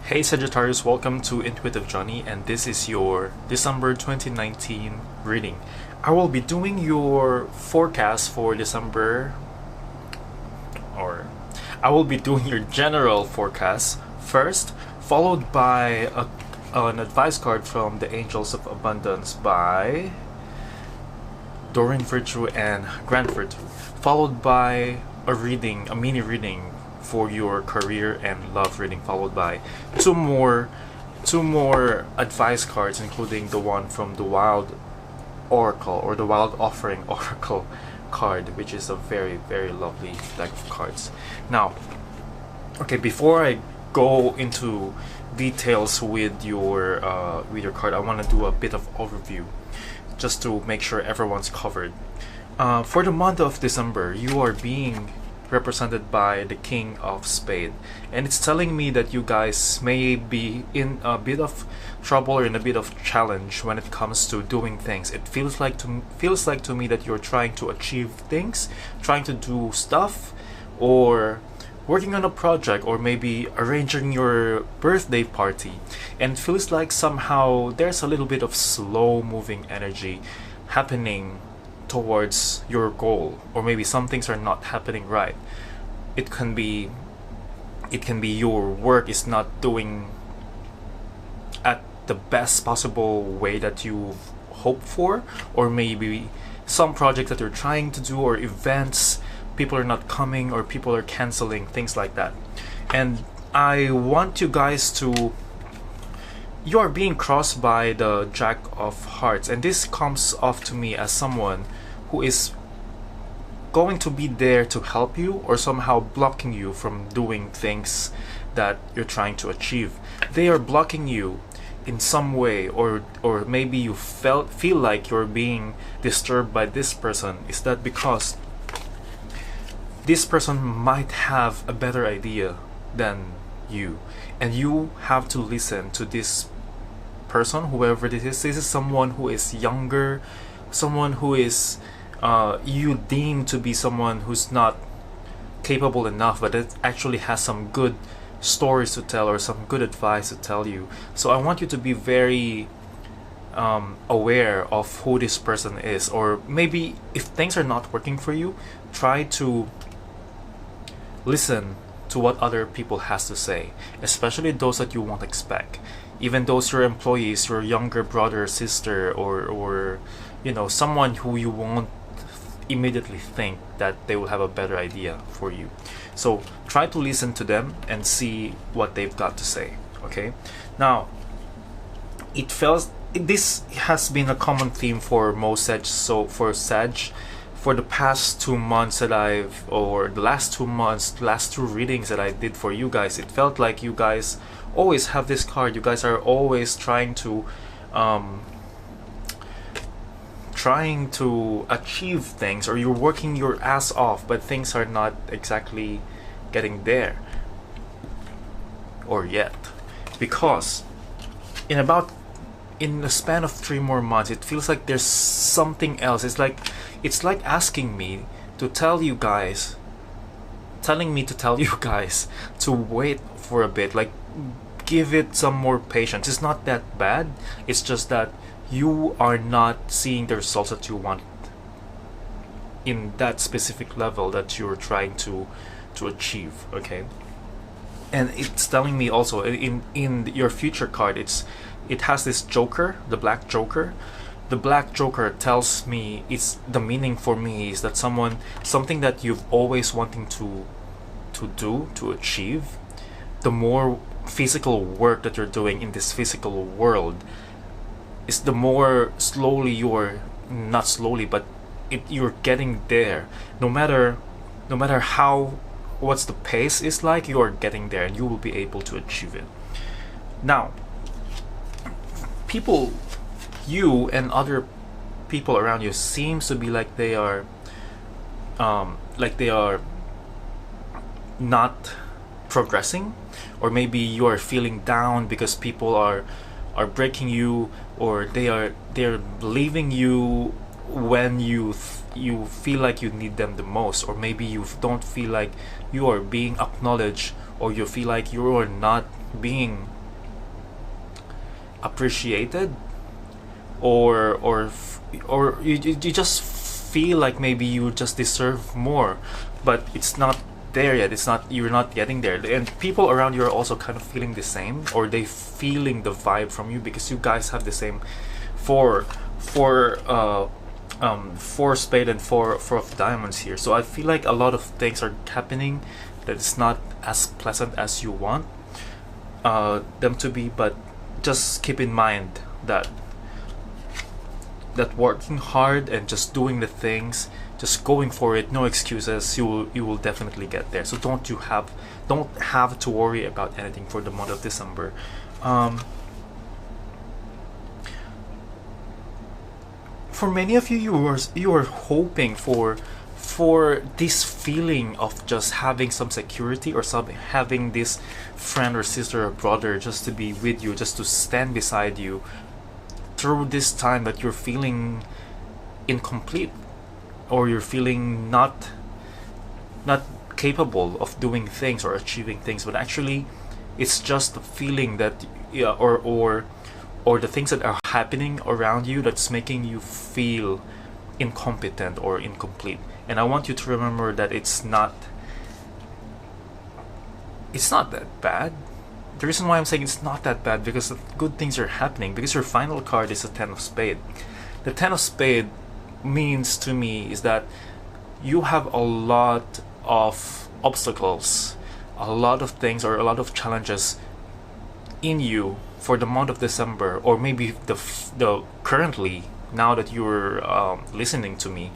Hey Sagittarius, welcome to Intuitive Johnny, and this is your December 2019 reading. I will be doing your forecast for December, or I will be doing your general forecast first, followed by an advice card from the Angels of Abundance by Doreen Virtue and Grant Virtue, followed by a mini reading for your career and love reading, followed by two more advice cards, including the one from the Wild Oracle, or the Wild Offering Oracle card, which is a very lovely deck of cards. Now, okay, before I go into details with your card, I want to do a bit of overview just to make sure everyone's covered. For the month of December, you are being represented by the King of Spades, and it's telling me that you guys may be in a bit of trouble or in a bit of challenge when it comes to doing things. It feels like to me that you're trying to achieve things, trying to do stuff, or working on a project, or maybe arranging your birthday party, and it feels like somehow there's a little bit of slow moving energy happening towards your goal, or maybe some things are not happening right. It can be your work is not doing at the best possible way that you've hoped for, or maybe some projects that you're trying to do, or events, people are not coming, or people are canceling, things like that. And I want you guys to, you are being crossed by the Jack of Hearts, and this comes off to me as someone who is going to be there to help you, or somehow blocking you from doing things that you're trying to achieve. They are blocking you in some way, or maybe you feel like you're being disturbed by this person. Is that because this person might have a better idea than you, and you have to listen to this person, whoever this is. This is someone who is younger, someone who is you deem to be someone who's not capable enough, but it actually has some good stories to tell, or some good advice to tell you. So I want you to be very aware of who this person is, or maybe if things are not working for you, try to listen to what other people has to say, especially those that you won't expect, even those your employees, your younger brother, sister, or you know, someone who you won't immediately think that they will have a better idea for you. So try to listen to them and see what they've got to say. Okay, now this has been a common theme for most Sag. So for Sag, for the past 2 months that the last 2 months, last 2 readings that I did for you guys, it felt like you guys always have this card. You guys are always trying to achieve things, or you're working your ass off, but things are not exactly getting there, or yet, because in the span of 3 more months, it feels like there's something else. It's like asking me to tell you guys, telling me to tell you guys to wait for a bit, like give it some more patience. It's not that bad, it's just that you are not seeing the results that you want in that specific level that you're trying to achieve. Okay, and it's telling me also in your future card, it has this Joker, the Black Joker. The Black Joker tells me, it's the meaning for me is that something that you've always wanting to achieve, the more physical work that you're doing in this physical world, is the more slowly you're not slowly, but you're getting there. No matter how, what's the pace is like, you are getting there, and you will be able to achieve it. Now, people, you and other people around you seems to be like they are not progressing, or maybe you are feeling down because people are breaking you, or they're leaving you when you feel like you need them the most, or maybe you don't feel like you are being acknowledged or you feel like you are not being appreciated, or you just feel like maybe you just deserve more, but it's not there yet. It's not, you're not getting there, and people around you are also kind of feeling the same, or they feeling the vibe from you, because you guys have the same four spade and four of diamonds here. So I feel like a lot of things are happening that is not as pleasant as you want them to be, but just keep in mind that working hard and just doing the things, just going for it, no excuses, you will definitely get there. So don't have to worry about anything for the month of December. For many of you, you are hoping for this feeling of just having some security, or having this friend or sister or brother just to be with you, just to stand beside you through this time that you're feeling incomplete, or you're feeling not capable of doing things or achieving things. But actually it's just the feeling that, yeah, or the things that are happening around you that's making you feel incompetent or incomplete. And I want you to remember that it's not that bad. The reason why I'm saying it's not that bad, because good things are happening, because your final card is a 10 of spade. The 10 of spade means to me is that you have a lot of obstacles, a lot of things, or a lot of challenges in you for the month of December, or maybe the currently, now that you're listening to me,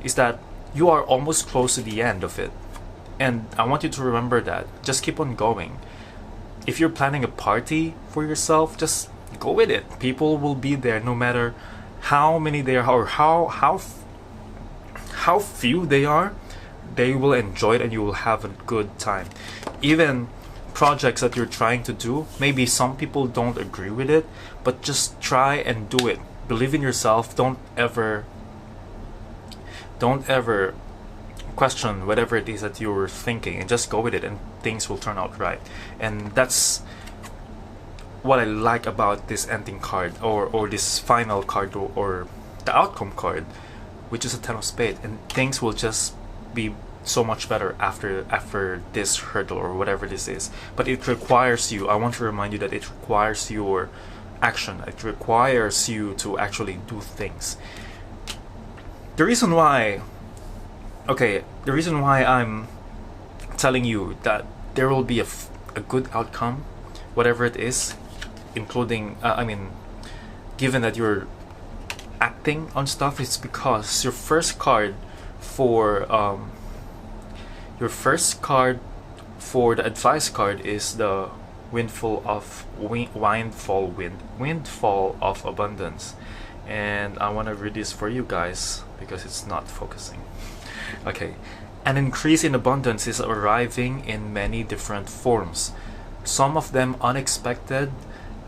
is that you are almost close to the end of it. And I want you to remember that. Just keep on going. If you're planning a party for yourself, just go with it. People will be there, no matter how many they are, or how few they are. They will enjoy it, and you will have a good time. Even projects that you're trying to do, maybe some people don't agree with it, but just try and do it. Believe in yourself. Don't ever question whatever it is that you're thinking, and just go with it, and things will turn out right. And that's what I like about this ending card, or this final card, or the outcome card, which is a 10 of spade. And things will just be so much better after this hurdle, or whatever this is. But it requires you, I want to remind you that it requires your action. It requires you to actually do things. The reason why I'm telling you that there will be a good outcome, whatever it is, including given that you're acting on stuff, it's because your first card for the advice card is the windfall of abundance. And I want to read this for you guys because it's not focusing. Okay, an increase in abundance is arriving in many different forms, some of them unexpected,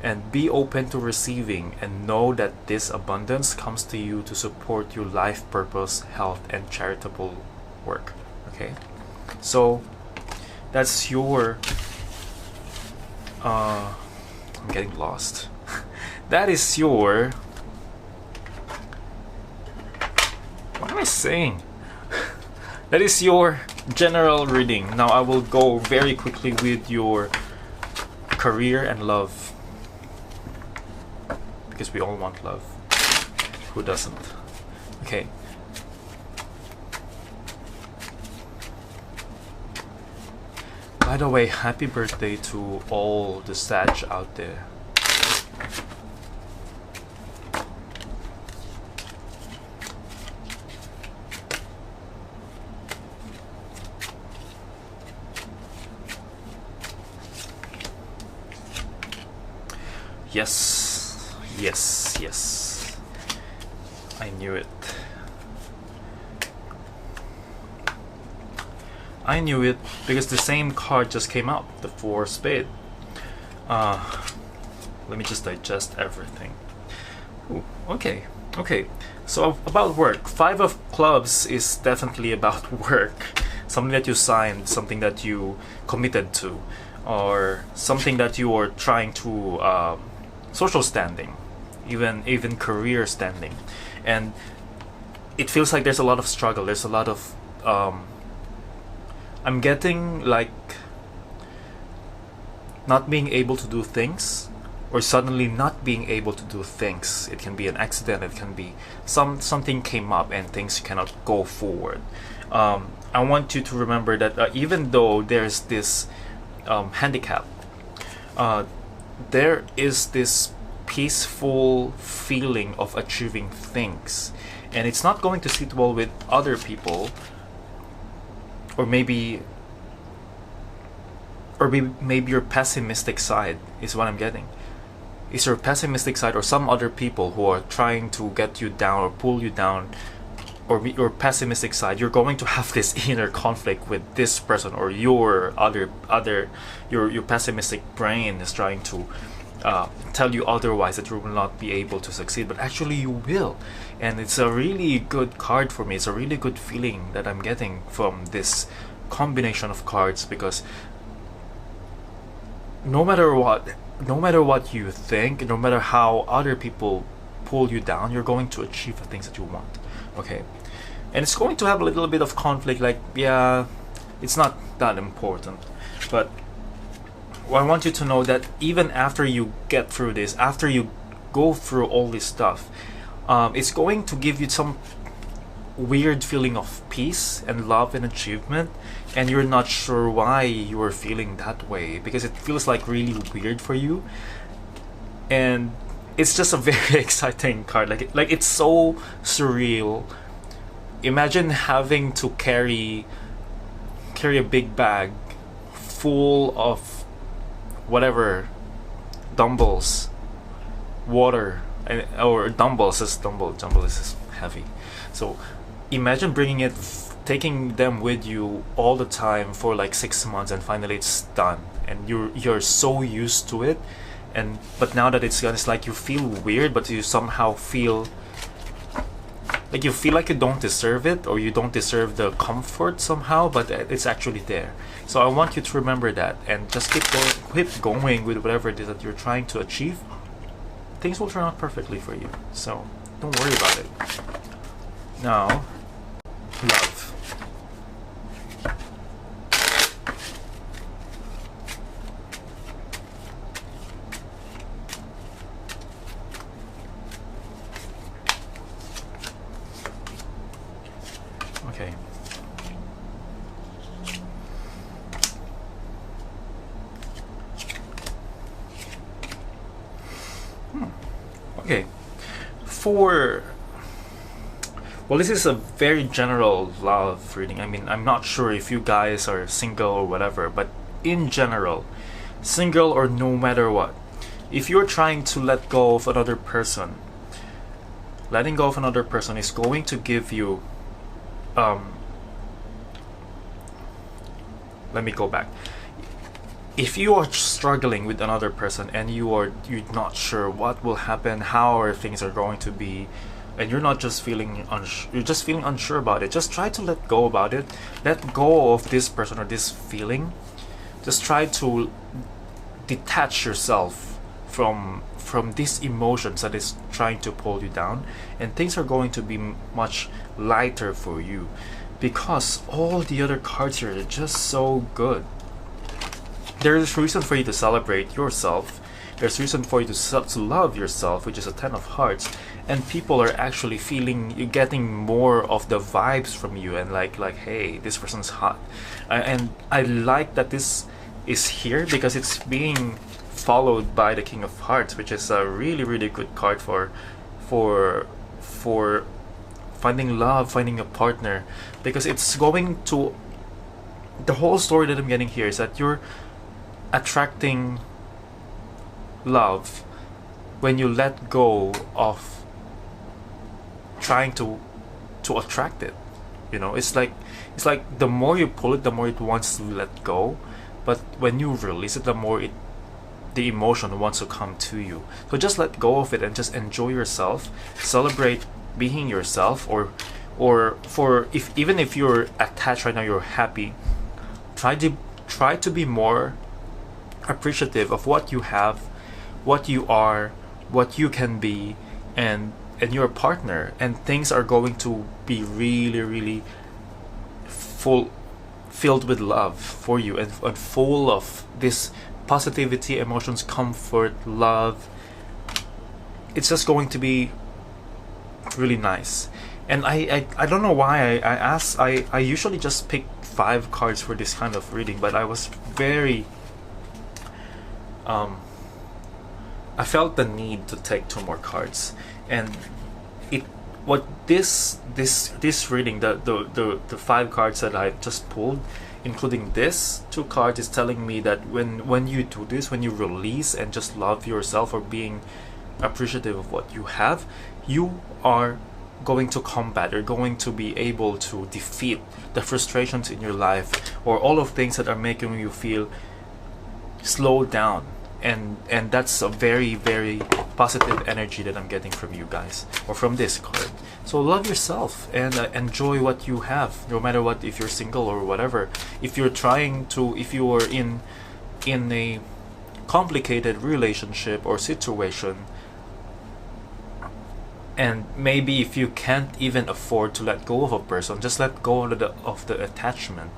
and be open to receiving, and know that this abundance comes to you to support your life purpose, health, and charitable work. Okay, so that's your I'm getting lost. That is your, what am I saying? That is your general reading. Now I will go very quickly with your career and love, because we all want love. Who doesn't? Okay. By the way, happy birthday to all the Sag out there. Yes, yes, yes. I knew it. I knew it because the same card just came out, the 4 of spade. Let me just digest everything. Ooh, okay. So about work, 5 of clubs is definitely about work. something that you signed, something that you committed to, or something that you are trying to social standing, even career standing. And it feels like there's a lot of struggle, there's a lot of I'm getting like not being able to do things, or suddenly not being able to do things. It can be an accident, it can be something came up and things cannot go forward. I want you to remember that even though there's this handicap, there is this peaceful feeling of achieving things, and it's not going to sit well with other people, or maybe your pessimistic side is what I'm getting. Is your pessimistic side, or some other people who are trying to get you down or pull you down, or your pessimistic side. You're going to have this inner conflict with this person, or your your pessimistic brain is trying to tell you otherwise, that you will not be able to succeed, but actually you will. And it's a really good card for me. It's a really good feeling that I'm getting from this combination of cards, because no matter what you think, no matter how other people pull you down, you're going to achieve the things that you want. Okay, and it's going to have a little bit of conflict, like, yeah, it's not that important, but I want you to know that even after you get through this, after you go through all this stuff, it's going to give you some weird feeling of peace and love and achievement, and you're not sure why you are feeling that way, because it feels like really weird for you. And it's just a very exciting card, like it's so surreal. Imagine having to carry a big bag full of whatever, dumbbells, water, or dumbbells is heavy. So imagine taking them with you all the time for like 6 months, and finally it's done, and you're so used to it, but now that it's gone, it's like you feel weird, but you somehow feel like you don't deserve it, or you don't deserve the comfort somehow, but it's actually there. So I want you to remember that, and just keep going with whatever it is that you're trying to achieve. Things will turn out perfectly for you, so don't worry about it. Now, love. Okay. Okay. Well, this is a very general love reading. I mean, I'm not sure if you guys are single or whatever, but in general, single or no matter what, if you're trying to let go of another person, letting go of another person is going to give you let me go back. If you are struggling with another person and you're not sure what will happen, how things are going to be, and you're not just feeling you're just feeling unsure about it, just try to let go about it. Let go of this person or this feeling. Just try to detach yourself from these emotions that is trying to pull you down, and things are going to be much lighter for you, because all the other cards here are just so good. There's reason for you to celebrate yourself. There's reason for you to love yourself, which is a 10 of hearts, and people are actually you're getting more of the vibes from you, and like hey, this person's hot. And I like that this is here, because it's being followed by the King of Hearts, which is a really, really good card for finding love, finding a partner, because it's going to, the whole story that I'm getting here is that you're attracting love when you let go of trying to attract it. You know, it's like the more you pull it, the more it wants to let go, but when you release it, the more the emotion wants to come to you. So just let go of it and just enjoy yourself, celebrate being yourself, or or for if even if you're attached right now, you're happy, try to be more appreciative of what you have, what you are, what you can be, and your partner, and things are going to be really, really filled with love for you, and full of this positivity, emotions, comfort, love. It's just going to be really nice. And I don't know why I usually just pick 5 cards for this kind of reading, but I was very I felt the need to take 2 more cards. And this reading, the 5 cards that I just pulled, including this 2 cards, is telling me that when you do this, when you release and just love yourself, or being appreciative of what you have, you are going to combat, you're going to be able to defeat the frustrations in your life, or all of things that are making you feel slowed down. And that's a very, very positive energy that I'm getting from you guys, or from this card. So love yourself and enjoy what you have, no matter what, if you're single or whatever. If you're if you are in a complicated relationship or situation, and maybe if you can't even afford to let go of a person, just let go of the attachment.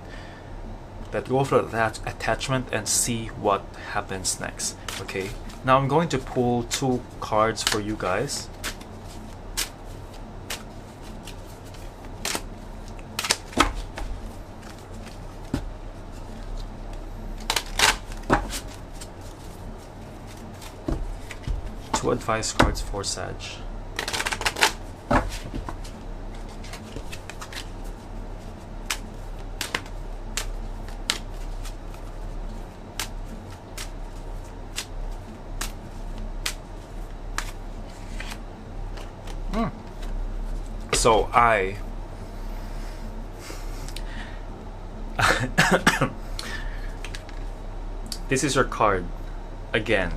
Let go of that attachment and see what happens next. Okay, now I'm going to pull 2 cards for you guys. Two advice cards for Sag. So this is your card again.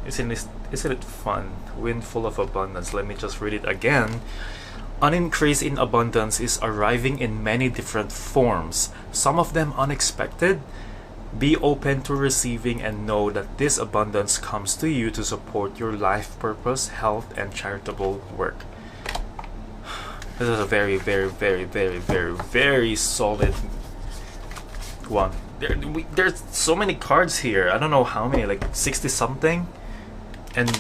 Isn't it fun? Wind full of abundance. Let me just read it again. An increase in abundance is arriving in many different forms, some of them unexpected. Be open to receiving and know that this abundance comes to you to support your life purpose, health, and charitable work. This is a very, very, very, very, very, very solid one. There's so many cards here. I don't know how many, like 60 something. And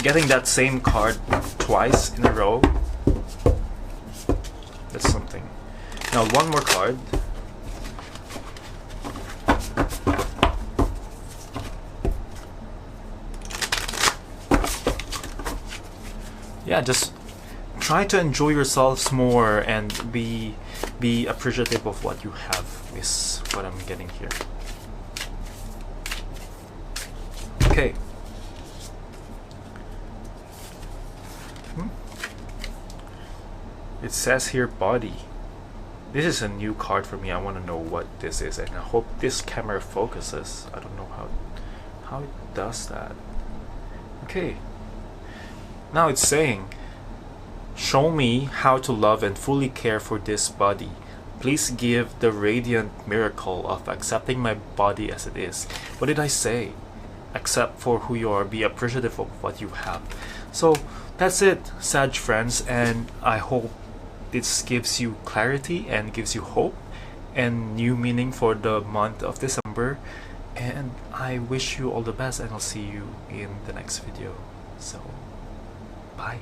getting that same card twice in a row, that's something. Now 1 more card. Yeah, just try to enjoy yourselves more and be appreciative of what you have, is what I'm getting here. Okay. It says here body. This is a new card for me. I want to know what this is, and I hope this camera focuses. I don't know how it does that. Okay. Now it's saying, show me how to love and fully care for this body. Please give the radiant miracle of accepting my body as it is. What did I say? Accept for who you are. Be appreciative of what you have. So that's it, Sag friends, and I hope this gives you clarity and gives you hope and new meaning for the month of December. And I wish you all the best, and I'll see you in the next video. So bye.